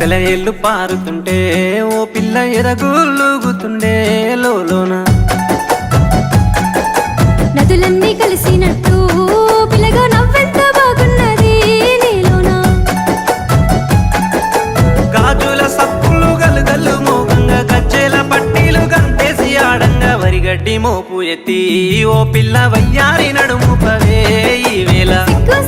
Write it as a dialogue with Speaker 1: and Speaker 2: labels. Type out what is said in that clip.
Speaker 1: సెలయేళ్ళు పారుతుంటే ఓ పిల్ల ఎదగులుగుతుండే లోన
Speaker 2: నదులన్నీ కలిసినట్టు పిల్లగా నవ్వెంత బాగున్నది నీలోనా
Speaker 1: గాజుల సప్పులు గలుగల్లు మోగంగా గజ్జెల పట్టీలు గంతేసి ఆడంగా వరిగడ్డి మోపు ఎత్తి ఓ పిల్ల వయ్యారి నడుము పవే ఈ వేళ
Speaker 2: సిగ్గు